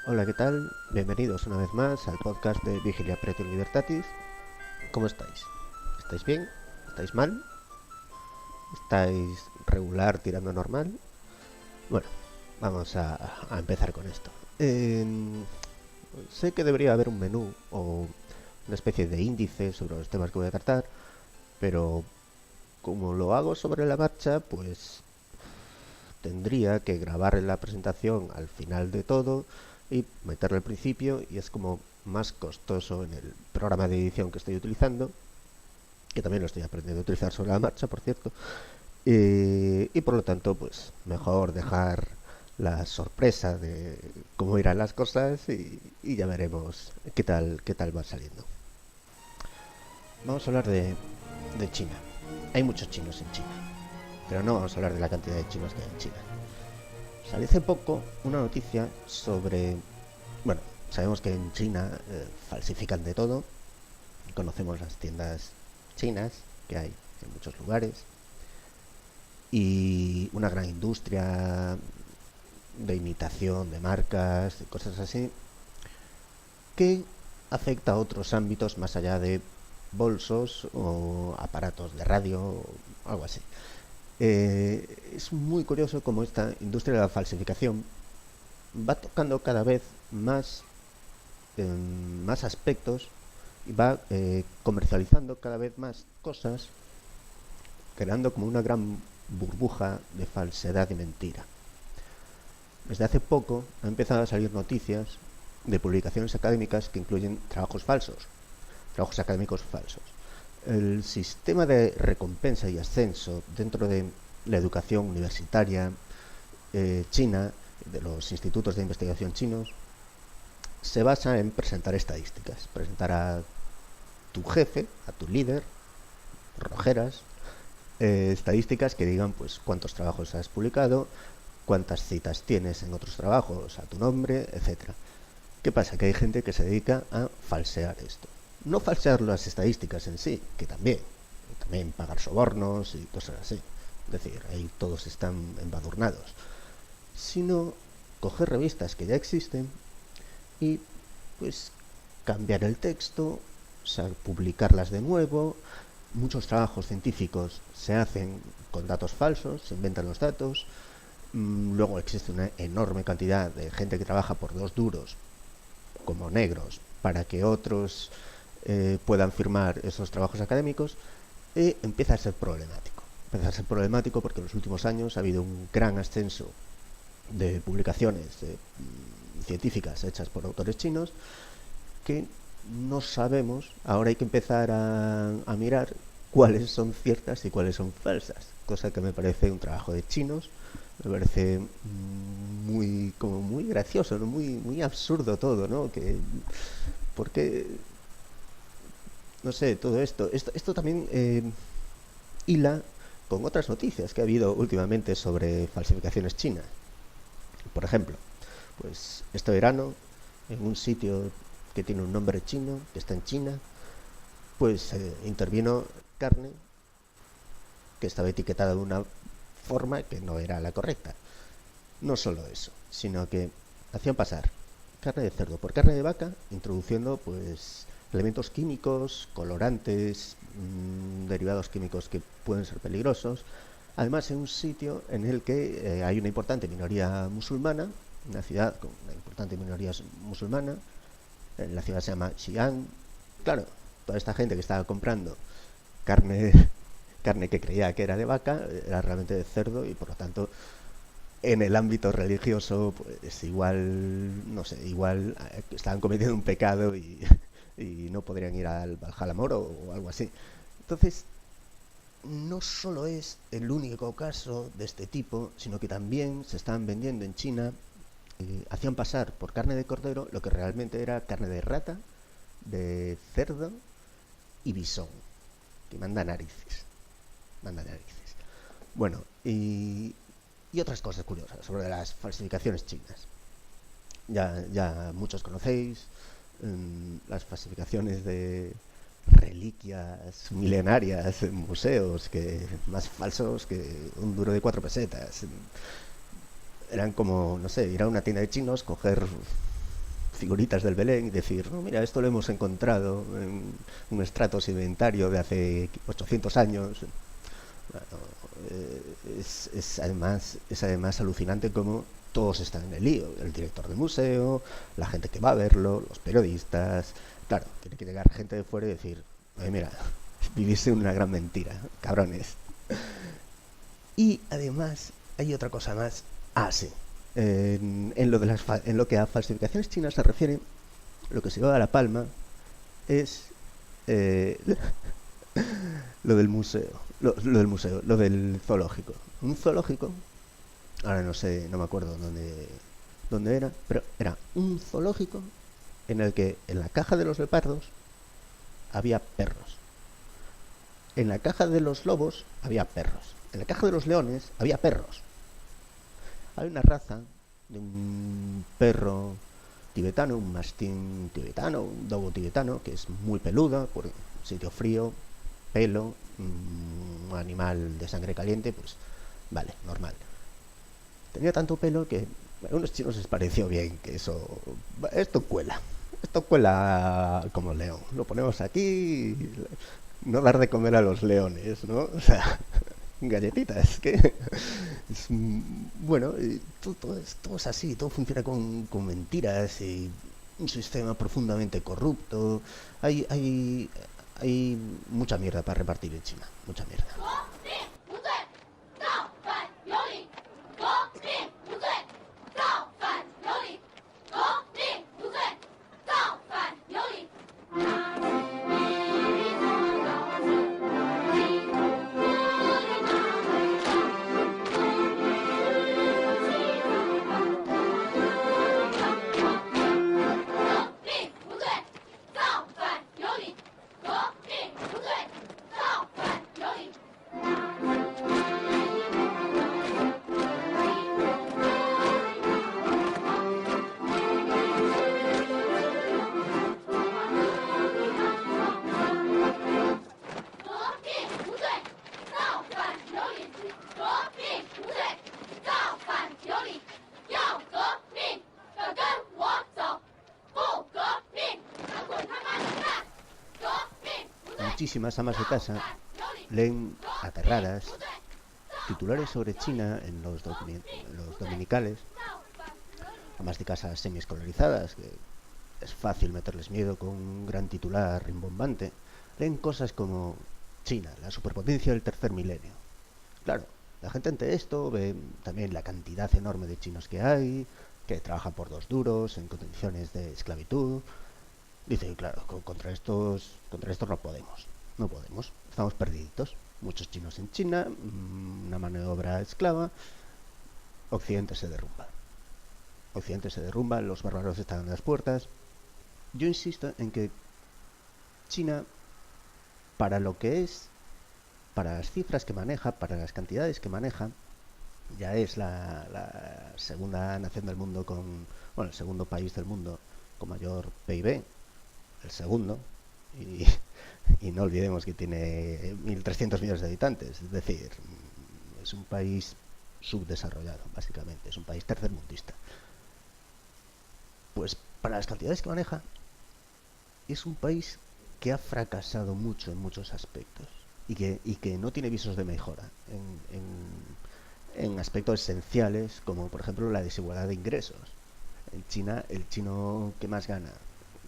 Hola, ¿qué tal? Bienvenidos una vez más al podcast de Vigilia Pretium Libertatis. ¿Cómo estáis? ¿Estáis bien? ¿Estáis mal? ¿Estáis regular tirando normal? Bueno, vamos a empezar con esto. Eh, Sé que debería haber un menú o una especie de índice sobre los temas que voy a tratar, pero como lo hago sobre la marcha, pues tendría que grabar la presentación al final de todo y meterlo al principio, y es como más costoso en el programa de edición que estoy utilizando, que también lo estoy aprendiendo a utilizar sobre la marcha, por cierto, y por lo tanto pues mejor dejar la sorpresa de cómo irán las cosas, y ya veremos qué tal va saliendo. Vamos a hablar de China. Hay muchos chinos en China, pero no vamos a hablar de la cantidad de chinos que hay en China. Salió hace poco una noticia sobre... Bueno, sabemos que en China falsifican de todo. Conocemos las tiendas chinas que hay en muchos lugares. Y una gran industria de imitación de marcas, de cosas así, que afecta a otros ámbitos más allá de bolsos o aparatos de radio o algo así. Es muy curioso cómo esta industria de la falsificación va tocando cada vez más aspectos, y va comercializando cada vez más cosas, creando como una gran burbuja de falsedad y mentira. Desde hace poco han empezado a salir noticias de publicaciones académicas que incluyen trabajos académicos falsos. El sistema de recompensa y ascenso dentro de la educación universitaria china, de los institutos de investigación chinos, se basa en presentar estadísticas, presentar a tu jefe, a tu líder, Rojeras, estadísticas que digan pues cuántos trabajos has publicado, cuántas citas tienes en otros trabajos a tu nombre, etcétera. ¿Qué pasa? Que hay gente que se dedica a falsear esto. No falsear las estadísticas en sí, que también pagar sobornos y cosas así. Es decir, ahí todos están embadurnados. Sino coger revistas que ya existen y pues cambiar el texto, o sea, publicarlas de nuevo. Muchos trabajos científicos se hacen con datos falsos, se inventan los datos. Luego existe una enorme cantidad de gente que trabaja por dos duros, como negros, para que otros puedan firmar esos trabajos académicos, y empieza a ser problemático. Empieza a ser problemático porque en los últimos años ha habido un gran ascenso de publicaciones científicas hechas por autores chinos que no sabemos. Ahora hay que empezar a mirar cuáles son ciertas y cuáles son falsas, cosa que me parece un trabajo de chinos. Me parece muy gracioso, ¿no? Muy absurdo todo, ¿no? Porque, no sé, todo esto también hila con otras noticias que ha habido últimamente sobre falsificaciones chinas. Por ejemplo, pues este verano, en un sitio que tiene un nombre chino, que está en China, pues intervino carne que estaba etiquetada de una forma que no era la correcta. No solo eso, sino que hacían pasar carne de cerdo por carne de vaca, introduciendo pues elementos químicos, colorantes, derivados químicos que pueden ser peligrosos. Además, en un sitio en el que hay una importante minoría musulmana, una ciudad con una importante minoría musulmana, la ciudad se llama Xi'an. Claro, toda esta gente que estaba comprando carne, carne que creía que era de vaca, era realmente de cerdo, y por lo tanto en el ámbito religioso pues igual, no sé, igual estaban cometiendo un pecado, y no podrían ir al Valhalla Moro o algo así. Entonces, no solo es el único caso de este tipo, sino que también se estaban vendiendo en China, hacían pasar por carne de cordero lo que realmente era carne de rata, de cerdo y bisón, que manda narices. Bueno, y otras cosas curiosas sobre las falsificaciones chinas. Ya muchos conocéis las falsificaciones de reliquias milenarias en museos, que más falsos que un duro de 4 pesetas. Eran como, no sé, ir a una tienda de chinos, coger figuritas del Belén y decir, no, mira, esto lo hemos encontrado en un estrato sedimentario de hace 800 años. Bueno, es además alucinante cómo todos están en el lío. El director del museo, la gente que va a verlo, los periodistas. Claro, tiene que llegar gente de fuera y decir, oye, mira, viviste una gran mentira, cabrones. Y además hay otra cosa más. Ah, sí. En lo que a falsificaciones chinas se refiere, lo que se lleva a la palma es eh, lo del museo, lo del zoológico. Un zoológico, ahora no sé, no me acuerdo dónde era, pero era un zoológico en el que en la caja de los leopardos había perros, en la caja de los lobos había perros, en la caja de los leones había perros. Hay una raza de un perro tibetano, un mastín tibetano, un dogo tibetano, que es muy peluda, por sitio frío, pelo, un animal de sangre caliente, pues vale, normal. Tenía tanto pelo que a unos chinos les pareció bien que esto cuela como león, lo ponemos aquí, no dar de comer a los leones, ¿no? O sea, galletitas, que es, bueno, todo es así, todo funciona con mentiras y un sistema profundamente corrupto. Hay mucha mierda para repartir en China, mucha mierda. Muchísimas amas de casa leen aterradas titulares sobre China en los dominicales, amas de casa semi-escolarizadas, que es fácil meterles miedo con un gran titular rimbombante, leen cosas como China, la superpotencia del tercer milenio. Claro, la gente ante esto ve también la cantidad enorme de chinos que trabajan por 2 duros, en condiciones de esclavitud. Dice, claro, contra estos no podemos, estamos perdiditos. Muchos chinos en China, una mano de obra esclava, Occidente se derrumba. Occidente se derrumba, los bárbaros están en las puertas. Yo insisto en que China, para lo que es, para las cifras que maneja, para las cantidades que maneja, ya es la segunda nación del mundo el segundo país del mundo con mayor PIB, el segundo, y no olvidemos que tiene 1.300 millones de habitantes, es decir, es un país subdesarrollado, básicamente, es un país tercermundista. Pues para las cantidades que maneja, es un país que ha fracasado mucho en muchos aspectos y que no tiene visos de mejora en aspectos esenciales, como por ejemplo la desigualdad de ingresos. En China, el chino que más gana,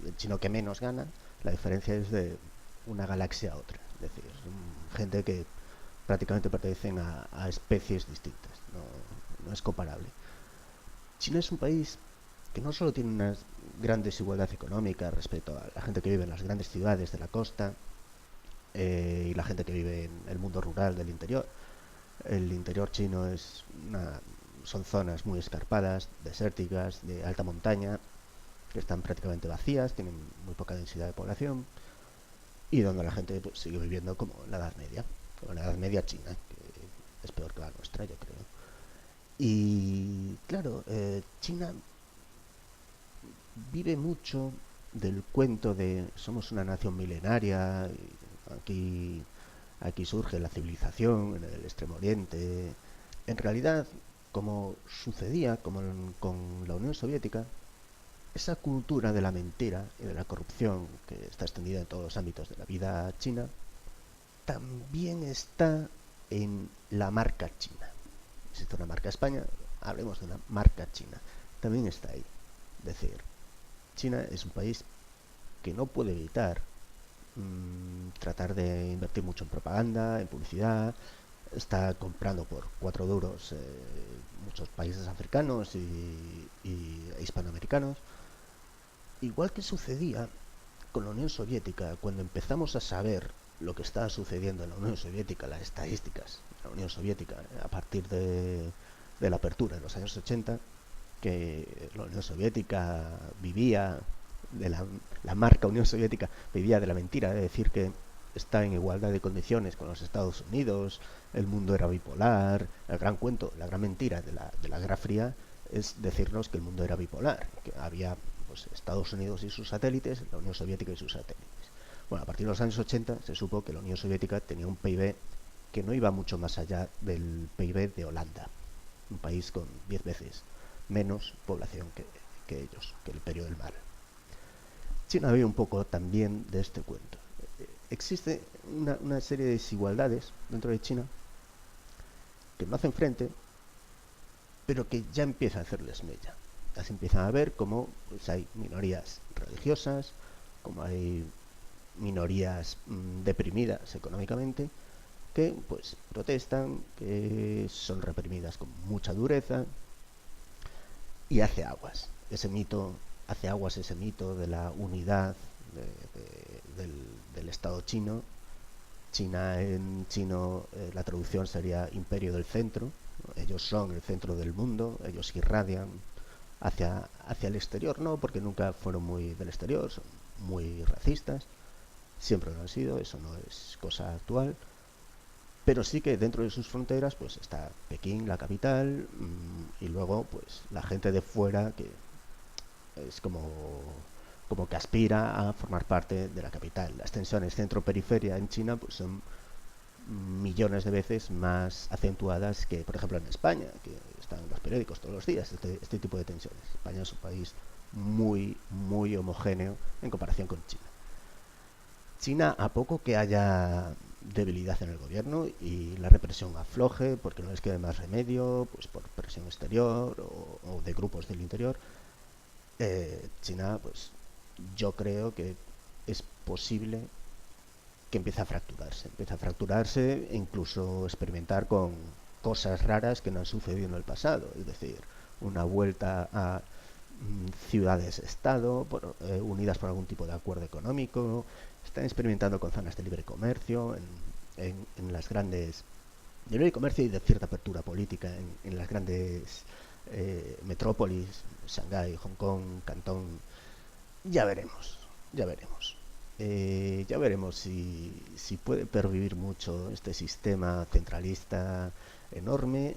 el chino que menos gana, la diferencia es de una galaxia a otra. Es decir, gente que prácticamente pertenecen a especies distintas. No es comparable. China es un país que no solo tiene una gran desigualdad económica respecto a la gente que vive en las grandes ciudades de la costa y la gente que vive en el mundo rural del interior. El interior chino son zonas muy escarpadas, desérticas, de alta montaña, que están prácticamente vacías, tienen muy poca densidad de población y donde la gente pues, sigue viviendo como en la Edad Media, como en la Edad Media china, que es peor que la nuestra, yo creo. Y claro, China vive mucho del cuento de somos una nación milenaria, aquí surge la civilización en el Extremo Oriente. En realidad, como sucedía con la Unión Soviética, esa cultura de la mentira y de la corrupción que está extendida en todos los ámbitos de la vida china, también está en la marca china. Existe una marca España, hablemos de una marca china. También está ahí. Es decir, China es un país que no puede evitar tratar de invertir mucho en propaganda, en publicidad. Está comprando por 4 duros muchos países africanos y hispanoamericanos. Igual que sucedía con la Unión Soviética, cuando empezamos a saber lo que estaba sucediendo en la Unión Soviética, las estadísticas de la Unión Soviética a partir de la apertura en los años 80, que la Unión Soviética vivía de la marca Unión Soviética, vivía de la mentira, de decir que está en igualdad de condiciones con los Estados Unidos, el mundo era bipolar. El gran cuento, la gran mentira de la Guerra Fría es decirnos que el mundo era bipolar, que había pues, Estados Unidos y sus satélites, la Unión Soviética y sus satélites. Bueno, a partir de los años 80 se supo que la Unión Soviética tenía un PIB que no iba mucho más allá del PIB de Holanda, un país con 10 veces menos población que ellos, que el Imperio del Mal. China había un poco también de este cuento. Existe una serie de desigualdades dentro de China que no hacen frente, pero que ya empieza a hacerles mella. Ya se empiezan a ver como pues, hay minorías religiosas, como hay minorías deprimidas económicamente, que pues protestan, que son reprimidas con mucha dureza, y hace aguas de la unidad del Estado chino. China en chino, la traducción sería imperio del centro. Ellos son el centro del mundo, ellos irradian hacia el exterior, no porque nunca fueron muy del exterior, son muy racistas, siempre lo han sido, eso no es cosa actual, pero sí que dentro de sus fronteras pues está Pekín, la capital, y luego pues la gente de fuera que es como que aspira a formar parte de la capital. Las tensiones centro-periferia en China pues son millones de veces más acentuadas que, por ejemplo, en España, que están en los periódicos todos los días, este tipo de tensiones. España es un país muy, muy homogéneo en comparación con China. China, a poco que haya debilidad en el gobierno y la represión afloje porque no les quede más remedio, pues por presión exterior o de grupos del interior, China, pues yo creo que es posible que empiece a fracturarse e incluso experimentar con cosas raras que no han sucedido en el pasado, es decir, una vuelta a ciudades-estado unidas por algún tipo de acuerdo económico. Están experimentando con zonas de libre comercio en las grandes de libre comercio y de cierta apertura política en las grandes metrópolis, Shanghái, Hong Kong, Cantón. Ya veremos, ya veremos. Ya veremos si puede pervivir mucho este sistema centralista enorme,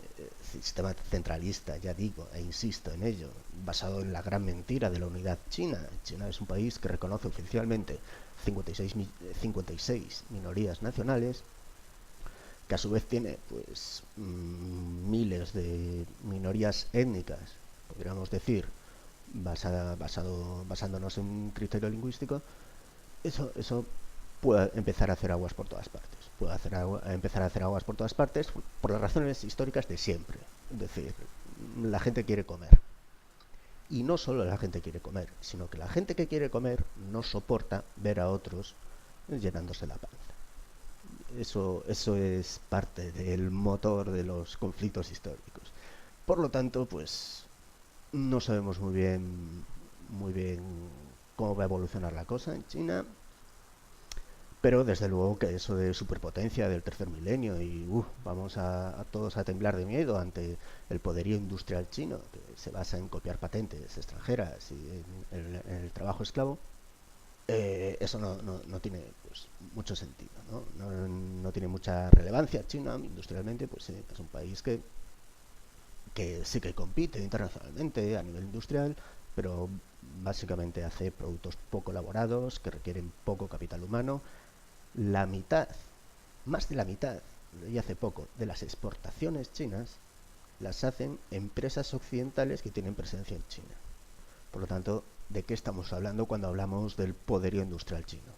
sistema centralista, ya digo, e insisto en ello, basado en la gran mentira de la unidad china. China es un país que reconoce oficialmente 56 minorías nacionales, que a su vez tiene pues miles de minorías étnicas, podríamos decir, basándonos en un criterio lingüístico. Eso puede empezar a hacer aguas por todas partes. Empezar a hacer aguas por todas partes por las razones históricas de siempre. Es decir, la gente quiere comer. Y no solo la gente quiere comer, sino que la gente que quiere comer no soporta ver a otros llenándose la panza. Eso es parte del motor de los conflictos históricos. Por lo tanto, pues no sabemos muy bien cómo va a evolucionar la cosa en China, pero desde luego que eso de superpotencia del tercer milenio y vamos a todos a temblar de miedo ante el poderío industrial chino, que se basa en copiar patentes extranjeras y en el trabajo esclavo, eso no tiene pues, mucho sentido, no tiene mucha relevancia. China industrialmente pues es un país que sí que compite internacionalmente a nivel industrial, pero básicamente hace productos poco elaborados que requieren poco capital humano. La mitad, más de la mitad, y hace poco, de las exportaciones chinas las hacen empresas occidentales que tienen presencia en China. Por lo tanto, de qué estamos hablando cuando hablamos del poderío industrial chino.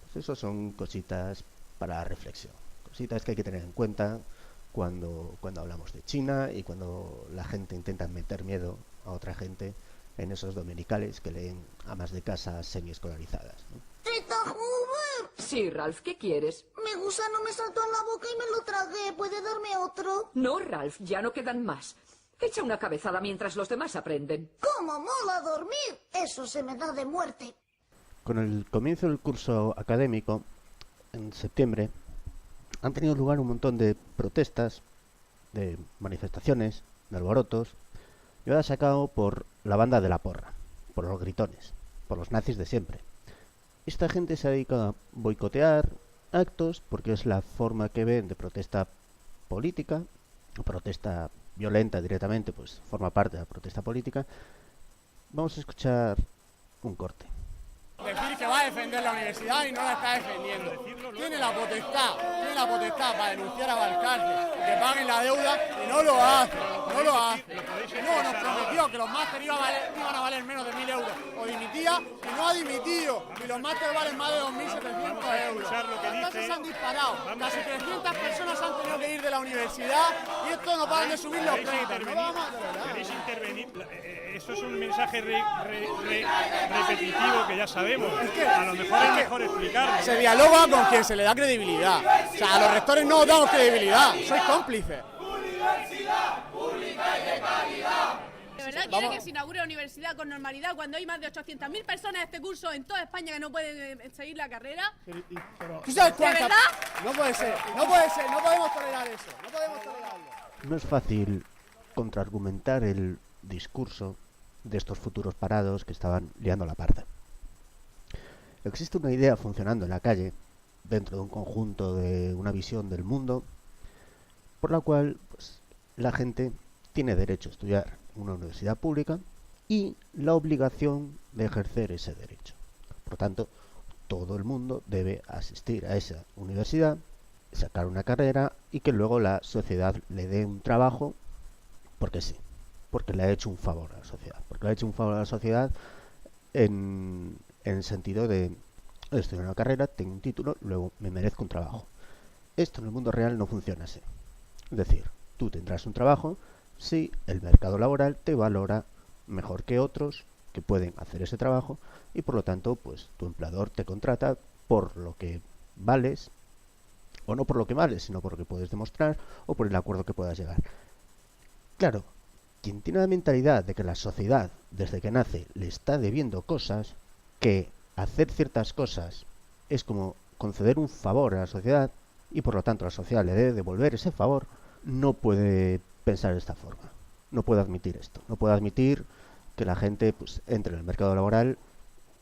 Pues eso son cositas para reflexión, cositas que hay que tener en cuenta cuando hablamos de China y cuando la gente intenta meter miedo a otra gente en esos dominicales que leen amas de casa semiescolarizadas, ¿no? Sí, Ralph, ¿qué quieres? Mi gusano me saltó en la boca y me lo tragué. ¿Puede darme otro? No, Ralph, ya no quedan más. Echa una cabezada mientras los demás aprenden. ¿Cómo mola dormir? Eso se me da de muerte. Con el comienzo del curso académico, en septiembre, han tenido lugar un montón de protestas, de manifestaciones, de alborotos, llevadas a cabo por la banda de la porra, por los gritones, por los nazis de siempre. Esta gente se dedica a boicotear actos porque es la forma que ven de protesta política, o protesta violenta directamente, pues forma parte de la protesta política. Vamos a escuchar un corte. Decir que va a defender la universidad y no la está defendiendo. Tiene la potestad para denunciar a Valcárcel, que paguen la deuda y no lo hace. No, nos prometió que los másteres iban a valer menos de 1.000 euros o dimitía y no ha dimitido. Y los másteres valen más de 2.700 euros. Las tasas se han disparado. Casi 300 personas han tenido que ir de la universidad y esto no paran de subir los precios. ¿Queréis intervenir? Eso es un mensaje repetitivo que ya sabemos. A lo mejor es mejor explicarlo. Se dialoga con quien se le da credibilidad. O sea, a los rectores no os damos credibilidad. Sois cómplices. ¿De verdad quiere que se inaugure la universidad con normalidad cuando hay más de 800.000 personas de este curso en toda España que no pueden seguir la carrera? ¿Tú sabes cuántas? ¿De verdad? No puede ser, no podemos tolerar eso, no podemos tolerarlo. No es fácil contraargumentar el discurso de estos futuros parados que estaban liando la parda. Existe una idea funcionando en la calle, dentro de un conjunto de una visión del mundo, por la cual pues, la gente tiene derecho a estudiar en una universidad pública y la obligación de ejercer ese derecho. Por lo tanto, todo el mundo debe asistir a esa universidad, sacar una carrera y que luego la sociedad le dé un trabajo porque sí, porque le ha hecho un favor a la sociedad. Porque le ha hecho un favor a la sociedad en el sentido de estudiar una carrera, tengo un título, luego me merezco un trabajo. Esto en el mundo real no funciona así. Es decir, tú tendrás un trabajo si el mercado laboral te valora mejor que otros que pueden hacer ese trabajo y por lo tanto pues tu empleador te contrata por lo que vales, o no por lo que vales, sino por lo que puedes demostrar o por el acuerdo que puedas llegar. Claro, quien tiene la mentalidad de que la sociedad desde que nace le está debiendo cosas, que hacer ciertas cosas es como conceder un favor a la sociedad y por lo tanto la sociedad le debe devolver ese favor, no puede pensar de esta forma, no puede admitir esto, no puede admitir que la gente pues entre en el mercado laboral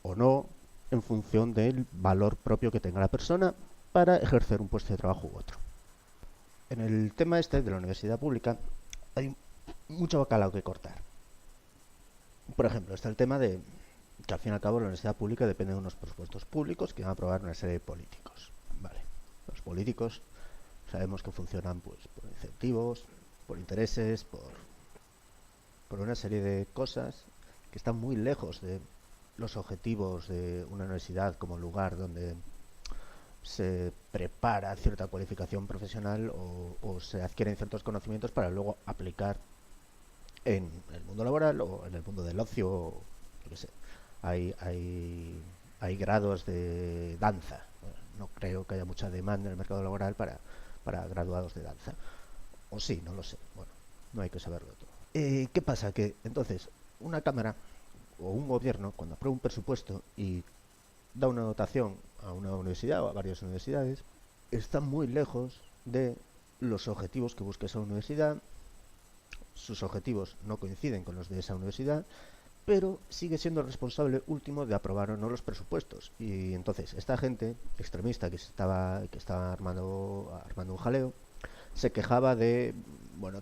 o no en función del valor propio que tenga la persona para ejercer un puesto de trabajo u otro. En el tema este de la universidad pública hay mucho bacalao que cortar. Por ejemplo, está el tema de que al fin y al cabo la universidad pública depende de unos presupuestos públicos que van a aprobar una serie de políticos. Vale. Los políticos sabemos que funcionan pues por incentivos, por intereses, por una serie de cosas que están muy lejos de los objetivos de una universidad como lugar donde se prepara cierta cualificación profesional o se adquieren ciertos conocimientos para luego aplicar en el mundo laboral o en el mundo del ocio, yo qué sé. Hay grados de danza. Bueno, no creo que haya mucha demanda en el mercado laboral para graduados de danza. O sí, no lo sé. Bueno, no hay que saberlo todo. ¿Qué pasa? Que entonces una cámara o un gobierno, cuando aprueba un presupuesto y da una dotación a una universidad o a varias universidades, está muy lejos de los objetivos que busca esa universidad. Sus objetivos no coinciden con los de esa universidad, pero sigue siendo el responsable último de aprobar o no los presupuestos. Y entonces esta gente extremista que estaba armando un jaleo se quejaba de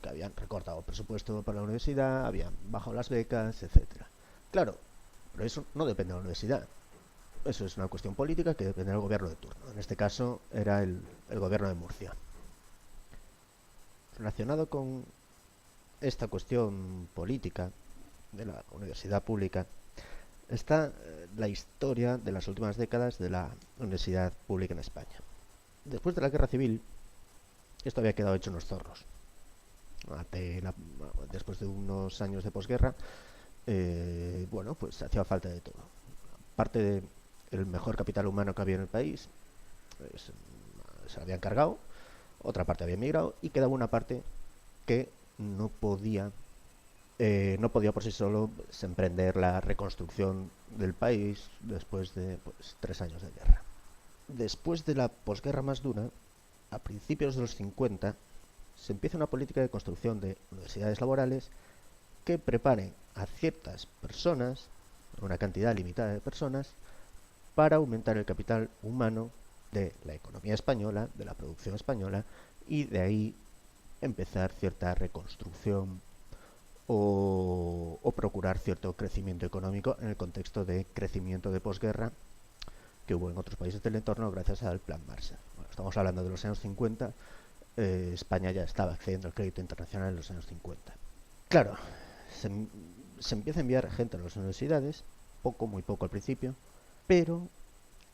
que habían recortado el presupuesto para la universidad, habían bajado las becas, etcétera. Claro, pero eso no depende de la universidad. Eso es una cuestión política que depende del gobierno de turno. En este caso era el gobierno de Murcia. Relacionado con esta cuestión política de la universidad pública, está la historia de las últimas décadas de la universidad pública en España. Después de la Guerra Civil, esto había quedado hecho unos zorros. Después de unos años de posguerra, bueno, pues hacía falta de todo. Parte del mejor capital humano que había en el país pues, se lo habían cargado, otra parte había emigrado y quedaba una parte que no podía por sí solo pues, emprender la reconstrucción del país después de 3 años de guerra. Después de la posguerra más dura, a principios de los 50, se empieza una política de construcción de universidades laborales que preparen a ciertas personas, una cantidad limitada de personas, para aumentar el capital humano de la economía española, de la producción española, y de ahí empezar cierta reconstrucción o procurar cierto crecimiento económico en el contexto de crecimiento de posguerra que hubo en otros países del entorno gracias al Plan Marshall. Bueno, estamos hablando de los años 50, España ya estaba accediendo al crédito internacional en los años 50. Claro, se empieza a enviar gente a las universidades, muy poco al principio, pero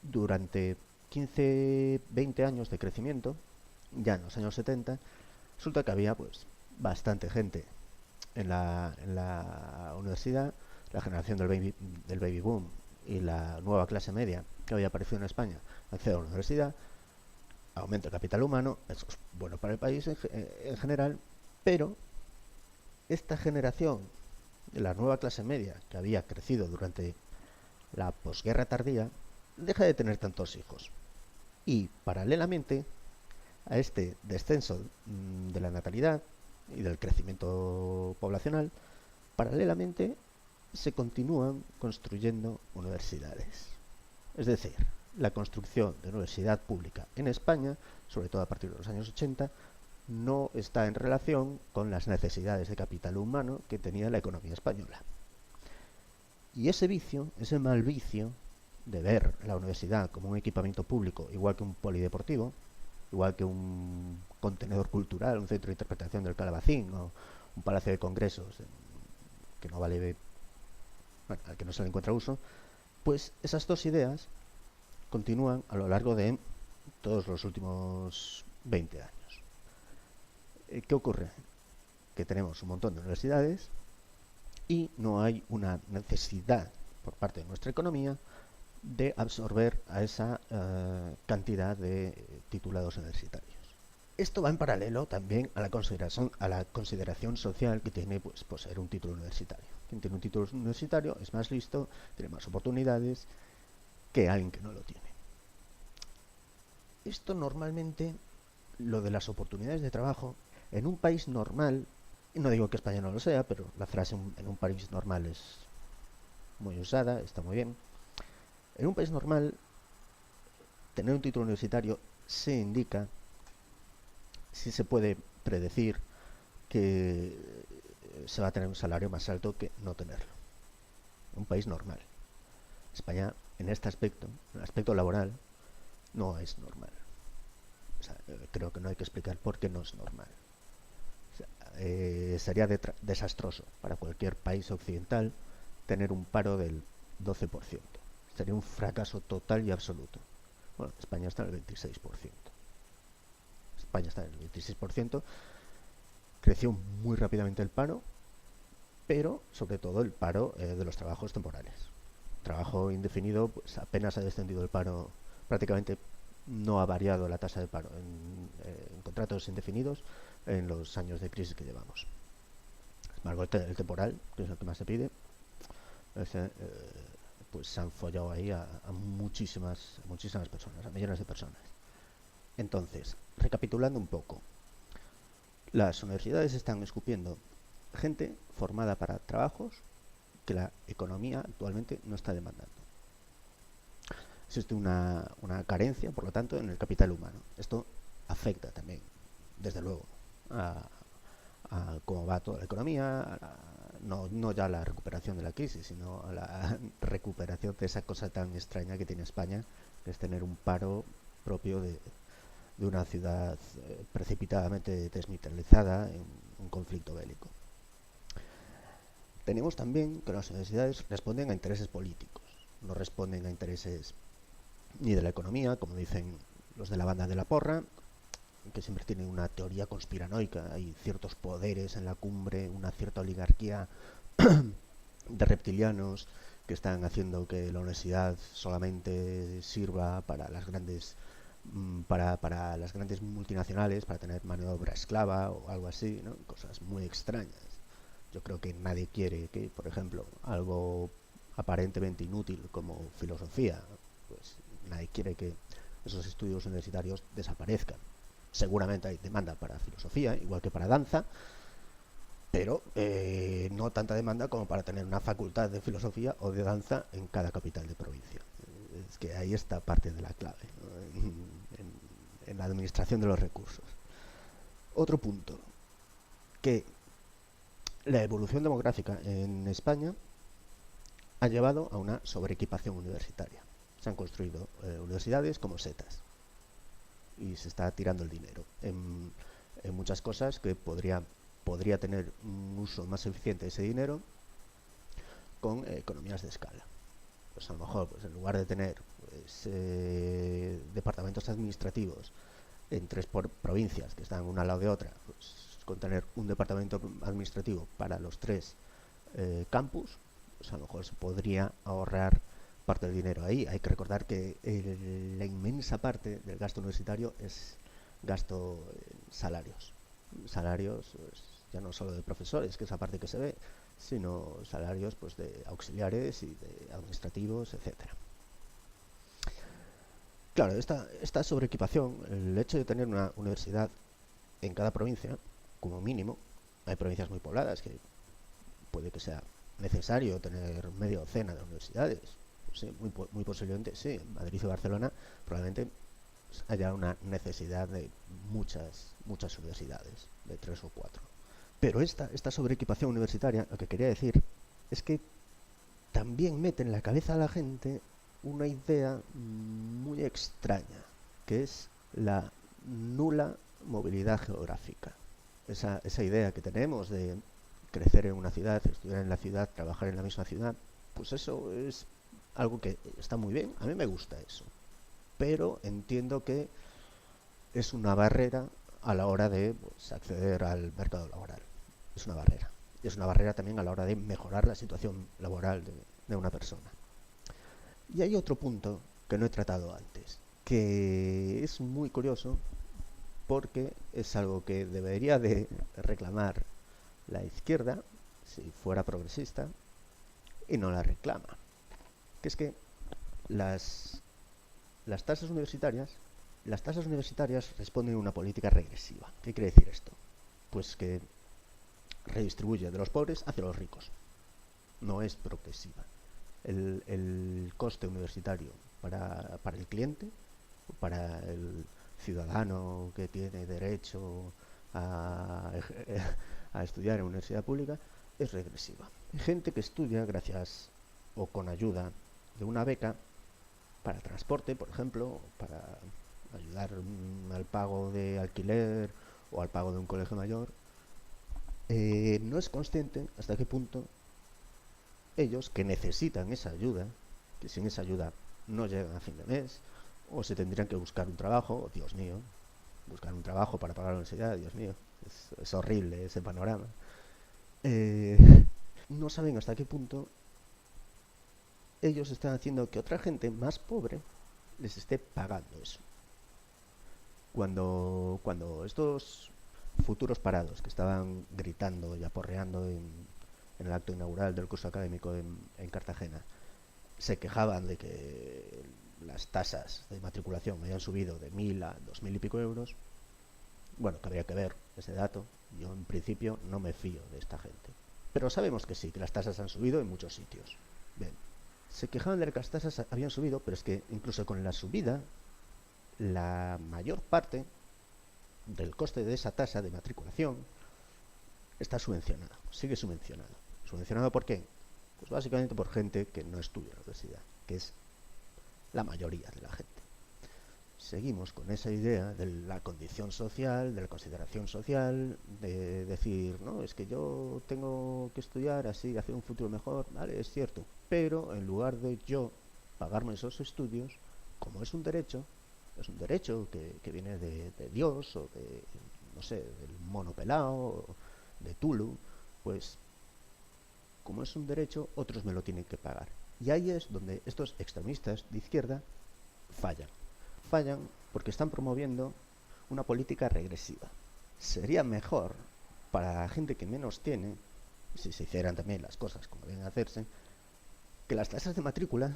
durante 15, 20 años de crecimiento, ya en los años 70, resulta que había pues bastante gente en la universidad, la generación del baby boom y la nueva clase media que había aparecido en España accede a la universidad, aumenta el capital humano, eso es bueno para el país en general, pero esta generación de la nueva clase media que había crecido durante la posguerra tardía deja de tener tantos hijos y paralelamente a este descenso de la natalidad y del crecimiento poblacional, paralelamente se continúan construyendo universidades. Es decir, la construcción de universidad pública en España, sobre todo a partir de los años 80, no está en relación con las necesidades de capital humano que tenía la economía española. Y ese vicio, ese mal vicio de ver la universidad como un equipamiento público, igual que un polideportivo, igual que un contenedor cultural, un centro de interpretación del Calabacín o un palacio de congresos que no vale, bueno, al que no se le encuentra uso, pues esas dos ideas continúan a lo largo de todos los últimos 20 años. ¿Qué ocurre? Que tenemos un montón de universidades y no hay una necesidad por parte de nuestra economía de absorber a esa cantidad de titulados universitarios. Esto va en paralelo también a la consideración social que tiene pues, poseer un título universitario. Quien tiene un título universitario es más listo, tiene más oportunidades que alguien que no lo tiene. Esto normalmente, lo de las oportunidades de trabajo, en un país normal, y no digo que España no lo sea, pero la frase en un país normal es muy usada, está muy bien. En un país normal, tener un título universitario se indica, si se puede predecir que se va a tener un salario más alto que no tenerlo. Un país normal. España, en este aspecto, en el aspecto laboral, no es normal. O sea, creo que no hay que explicar por qué no es normal. O sea, sería desastroso para cualquier país occidental tener un paro del 12%. Sería un fracaso total y absoluto. Bueno, España está en el 26%. España está en el 26%. Creció muy rápidamente el paro, pero sobre todo el paro de los trabajos temporales. Trabajo indefinido, pues apenas ha descendido el paro, prácticamente no ha variado la tasa de paro en contratos indefinidos en los años de crisis que llevamos. Sin embargo, el temporal, que es el que más se pide, pues se han follado ahí a muchísimas personas, a millones de personas. Entonces, recapitulando un poco, las universidades están escupiendo gente formada para trabajos que la economía actualmente no está demandando. Existe una carencia, por lo tanto, en el capital humano. Esto afecta también, desde luego, a cómo va toda la economía, no ya a la recuperación de la crisis, sino a la recuperación de esa cosa tan extraña que tiene España, que es tener un paro propio de una ciudad precipitadamente desmilitarizada en un conflicto bélico. Tenemos también que las universidades responden a intereses políticos, no responden a intereses ni de la economía, como dicen los de la banda de la porra, que siempre tienen una teoría conspiranoica. Hay ciertos poderes en la cumbre, una cierta oligarquía de reptilianos que están haciendo que la universidad solamente sirva para las grandes para las grandes multinacionales, para tener mano de obra esclava o algo así, ¿no? Cosas muy extrañas. Yo creo que nadie quiere que, por ejemplo, algo aparentemente inútil como filosofía, pues nadie quiere que esos estudios universitarios desaparezcan. Seguramente hay demanda para filosofía, igual que para danza, pero no tanta demanda como para tener una facultad de filosofía o de danza en cada capital de provincia. Es que ahí está parte de la clave, ¿no? en la administración de los recursos. Otro punto, que la evolución demográfica en España ha llevado a una sobreequipación universitaria. Se han construido universidades como setas y se está tirando el dinero en muchas cosas que podría tener un uso más eficiente de ese dinero con economías de escala. Pues a lo mejor, pues en lugar de tener departamentos administrativos en 3 provincias que están una al lado de otra, pues con tener un departamento administrativo para los 3 campus, pues a lo mejor se podría ahorrar parte del dinero ahí. Hay que recordar que la inmensa parte del gasto universitario es gasto en salarios, pues, ya no solo de profesores, que es la parte que se ve, sino salarios pues de auxiliares y de administrativos, etcétera. Claro, esta sobreequipación, el hecho de tener una universidad en cada provincia, como mínimo, hay provincias muy pobladas que puede que sea necesario tener media docena de universidades. Sí, muy posiblemente, sí, en Madrid y Barcelona probablemente haya una necesidad de muchas universidades, de 3 o 4. Pero esta sobreequipación universitaria, lo que quería decir es que también mete en la cabeza a la gente una idea muy extraña, que es la nula movilidad geográfica. Esa idea que tenemos de crecer en una ciudad, estudiar en la ciudad, trabajar en la misma ciudad, pues eso es algo que está muy bien, a mí me gusta eso, pero entiendo que es una barrera a la hora de pues, acceder al mercado laboral. Es una barrera. Y es una barrera también a la hora de mejorar la situación laboral de una persona. Y hay otro punto que no he tratado antes, que es muy curioso porque es algo que debería de reclamar la izquierda, si fuera progresista, y no la reclama. Que es que las tasas universitarias responden a una política regresiva. ¿Qué quiere decir esto? Pues que redistribuye de los pobres hacia los ricos. No es progresiva. El coste universitario para el cliente, para el ciudadano que tiene derecho a estudiar en universidad pública, es regresiva. Hay gente que estudia gracias o con ayuda de una beca para transporte, por ejemplo, para ayudar al pago de alquiler o al pago de un colegio mayor, no es consciente hasta qué punto ellos que necesitan esa ayuda, que sin esa ayuda no llegan a fin de mes, o se tendrían que buscar un trabajo, Dios mío, buscar un trabajo para pagar la universidad, Dios mío, es horrible ese panorama, no saben hasta qué punto ellos están haciendo que otra gente más pobre les esté pagando eso. Cuando estos futuros parados que estaban gritando y aporreando en el acto inaugural del curso académico en Cartagena se quejaban de que las tasas de matriculación habían subido de 1.000 a 2.000 y pico euros, bueno, que habría que ver ese dato. Yo en principio no me fío de esta gente, pero sabemos que sí, que las tasas han subido en muchos sitios. Bien, se quejaban de que las tasas habían subido, pero es que incluso con la subida, la mayor parte del coste de esa tasa de matriculación está subvencionado, sigue subvencionado. ¿Subvencionado por qué? Pues básicamente por gente que no estudia en la universidad, que es la mayoría de la gente. seguimos con esa idea de la condición social, de la consideración social, de decir, no, es que yo tengo que estudiar así, hacer un futuro mejor, vale, es cierto, pero en lugar de yo pagarme esos estudios, como es un derecho que viene de Dios o de, no sé, del mono pelao, o de Tulu, pues como es un derecho, otros me lo tienen que pagar. Y ahí es donde estos extremistas de izquierda fallan. Fallan porque están promoviendo una política regresiva. Sería mejor para la gente que menos tiene, si se hicieran también las cosas como deben hacerse, que las tasas de matrícula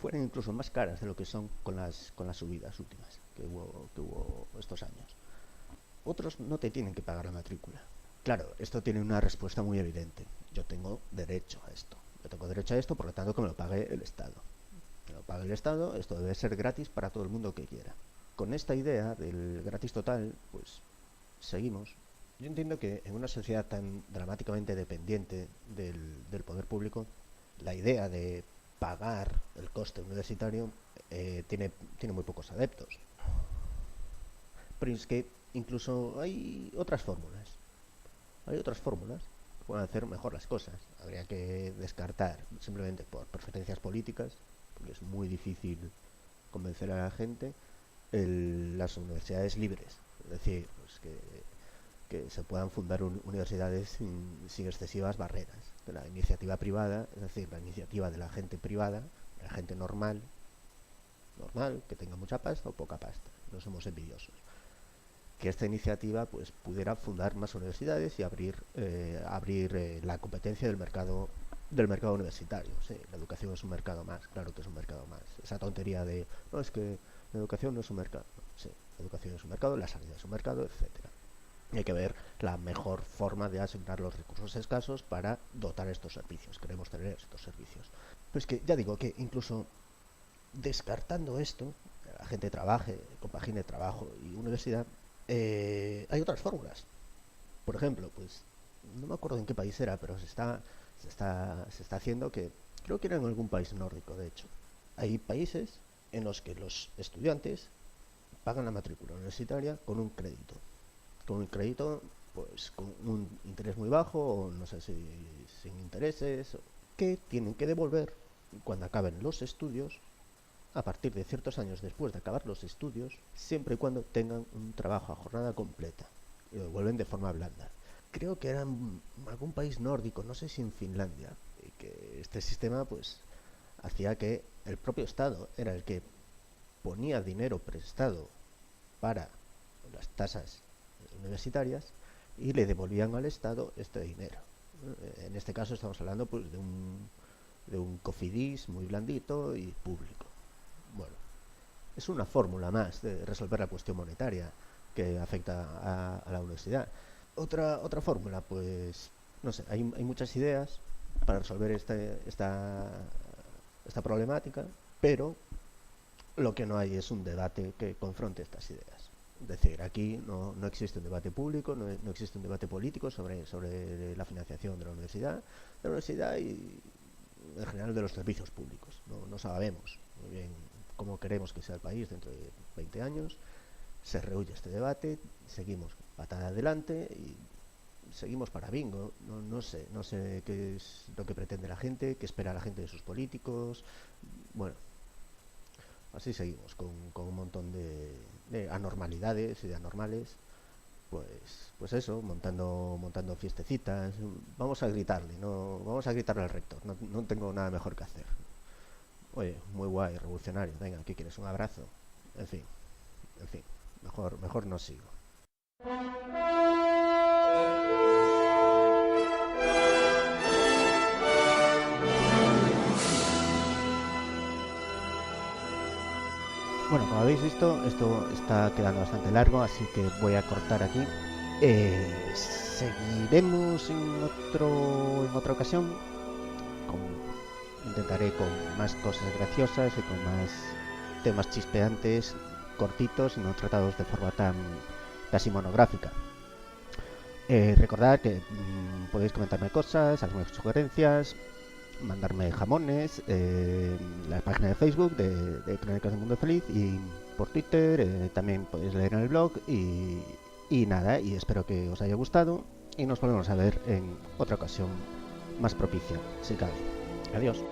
fueran incluso más caras de lo que son con las subidas últimas que hubo estos años. Otros no te tienen que pagar la matrícula. Claro, esto tiene una respuesta muy evidente. Yo tengo derecho a esto. Por lo tanto que me lo pague el Estado. Me lo pague el Estado, esto debe ser gratis para todo el mundo que quiera. Con esta idea del gratis total, pues seguimos. Yo entiendo que en una sociedad tan dramáticamente dependiente del poder público, la idea de pagar el coste universitario tiene muy pocos adeptos. Pero es que incluso hay otras fórmulas. Que pueden hacer mejor las cosas. Habría que descartar, simplemente por preferencias políticas, porque es muy difícil convencer a la gente, las universidades libres. Es decir, pues que se puedan fundar universidades sin excesivas barreras. De la iniciativa privada, es decir, la iniciativa de la gente privada, de la gente normal, que tenga mucha pasta o poca pasta. No somos envidiosos. Que esta iniciativa pues pudiera fundar más universidades y abrir la competencia del mercado universitario. Sí, la educación es un mercado más, claro que es un mercado más. Esa tontería de, no, es que la educación no es un mercado. Sí, la educación es un mercado, la sanidad es un mercado, etcétera. Y hay que ver la mejor forma de asignar los recursos escasos para dotar estos servicios. Queremos tener estos servicios. Pero es que ya digo que incluso descartando esto, la gente trabaje, compagine trabajo y universidad, hay otras fórmulas. Por ejemplo, pues no me acuerdo en qué país era, pero se está haciendo, que creo que era en algún país nórdico, de hecho. Hay países en los que los estudiantes pagan la matrícula universitaria con un crédito, pues con un interés muy bajo, o no sé si sin intereses, que tienen que devolver cuando acaben los estudios, a partir de ciertos años después de acabar los estudios, siempre y cuando tengan un trabajo a jornada completa, y lo devuelven de forma blanda. Creo que era en algún país nórdico, no sé si en Finlandia, y que este sistema pues hacía que el propio Estado era el que ponía dinero prestado para las tasas universitarias y le devolvían al Estado este dinero. En este caso estamos hablando pues de un cofidis muy blandito y público. Bueno, es una fórmula más de resolver la cuestión monetaria que afecta a la universidad. Otra fórmula, pues no sé, hay muchas ideas para resolver esta problemática, pero lo que no hay es un debate que confronte estas ideas. Es decir, aquí no existe un debate público, no existe un debate político sobre la financiación de la universidad y en general de los servicios públicos. No sabemos muy bien cómo queremos que sea el país dentro de 20 años. Se rehuye este debate, seguimos patada adelante y seguimos para bingo. No sé qué es lo que pretende la gente, qué espera la gente de sus políticos. Bueno, así seguimos con un montón de anormalidades y de anormales. Pues eso, montando fiestecitas. Vamos a gritarle al rector. No tengo nada mejor que hacer. Oye, muy guay, revolucionario. Venga, ¿qué quieres? ¿Un abrazo? En fin, mejor no sigo. Bueno, como habéis visto, esto está quedando bastante largo, así que voy a cortar aquí. Seguiremos en otra ocasión. Intentaré con más cosas graciosas y con más temas chispeantes, cortitos y no tratados de forma tan casi monográfica. Recordad que podéis comentarme cosas, hacerme sugerencias, mandarme jamones, la página de Facebook de Crónicas del Mundo Feliz por Twitter, también podéis leer en el blog y nada, y espero que os haya gustado y nos volvemos a ver en otra ocasión más propicia, si cabe. Adiós.